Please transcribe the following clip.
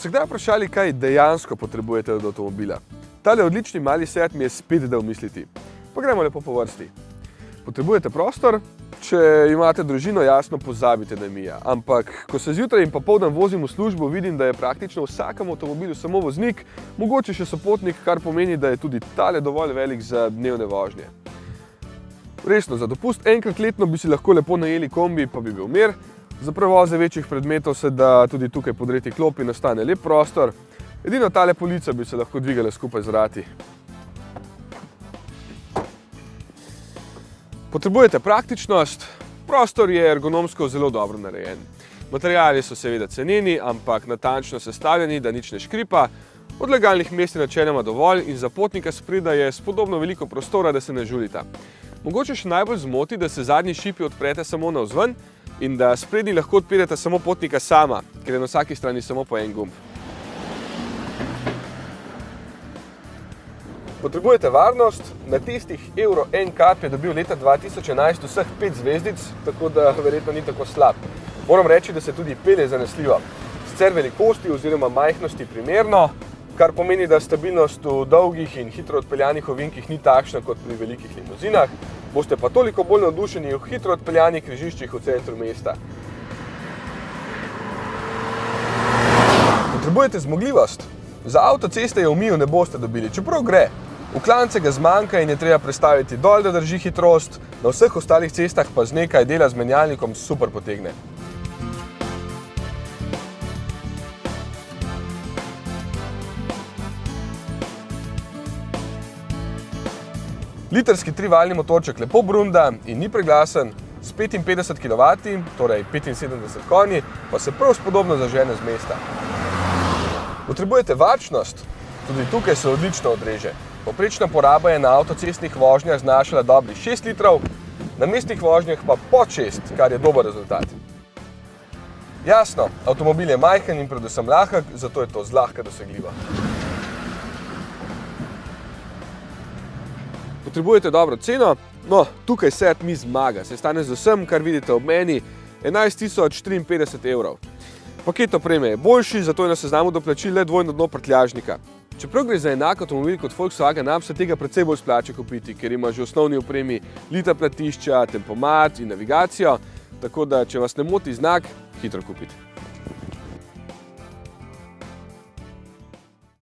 se kdaj vprašali, kaj dejansko potrebujete od avtomobila? Tale odlični mali Seat mi je spet dal misliti. Pa gremo lepo po vrsti. Potrebujete prostor, če imate družino, jasno pozabite na Mija. Ampak, ko se zjutraj in popoldan vozim v službo, vidim, da je praktično v vsakem avtomobilu samo voznik, mogoče še sopotnik, kar pomeni, da je tudi tale dovolj velik za dnevne vožnje. Resno, za dopust enkrat letno bi si lahko lepo najeli kombi, pa bi bil mir. Za prevoze večjih predmetov se da tudi tukaj podreti klop in nastane lep prostor. Edino tale polica bi se lahko dvigala skupaj z vrati. Potrebujete praktičnost. Prostor je ergonomsko zelo dobro narejen. Materiali so seveda ceneni, ampak natančno sestavljeni, da nič ne škripa. Odlagalnih mest je načeloma dovolj in za potnika spredaj je spodobno veliko prostora, da se ne žulita. Mogoče še najbolj zmoti, da se zadnji šipi odprete samo navzven in da sprednji lahko odpirate samo potnika sama, ker je na vsaki strani samo po en gumb. Potrebujete varnost. Na testih Euro NCAP je dobil leta 2011 vseh 5 zvezdic, tako da verjetno ni tako slab. Moram reči, da se tudi pelje zanesljivo. Sicer velikosti oziroma majhnosti primerno, kar pomeni, da stabilnost v dolgih in hitro odpeljanih ovinkih ni takšna kot pri velikih limuzinah, boste pa toliko bolj navdušeni v hitro odpeljanih križiščih v centru mesta. Potrebujete zmogljivost. Za avtoceste je v Miju ne boste dobili, čeprav gre. V klance ga zmanjka in je treba prestaviti dol, da drži hitrost, na vseh ostalih cestah pa z nekaj dela z menjalnikom super potegne. Litrski trivaljni motorček lepo brunda in ni preglasen, s 55 kW, torej 75 konji, pa se prav spodobno zažene z mesta. Potrebujete varčnost, tudi tukaj se odlično odreže. Povprečna poraba je na avtocestnih vožnjah znašala dobrih 6 litrov, na mestnih vožnjah pa pod 6, kar je dober rezultat. Jasno, avtomobil je majhen in predvsem lahek, zato je to zlahka dosegljivo. Potrebujete dobro ceno? No, tukaj Seat mi zmaga, se stane z vsem, kar vidite ob meni, 11.054 evrov. Paket opreme je boljši, zato je na seznamu doplačil le dvojno dno prtljažnika. Čeprav gre za enak avtomobil kot Volkswagen, nam se tega precej bolj splača kupiti, ker ima že v osnovni opremi lita platišča, tempomat in navigacijo, tako da, če vas ne moti znak, hitro kupite.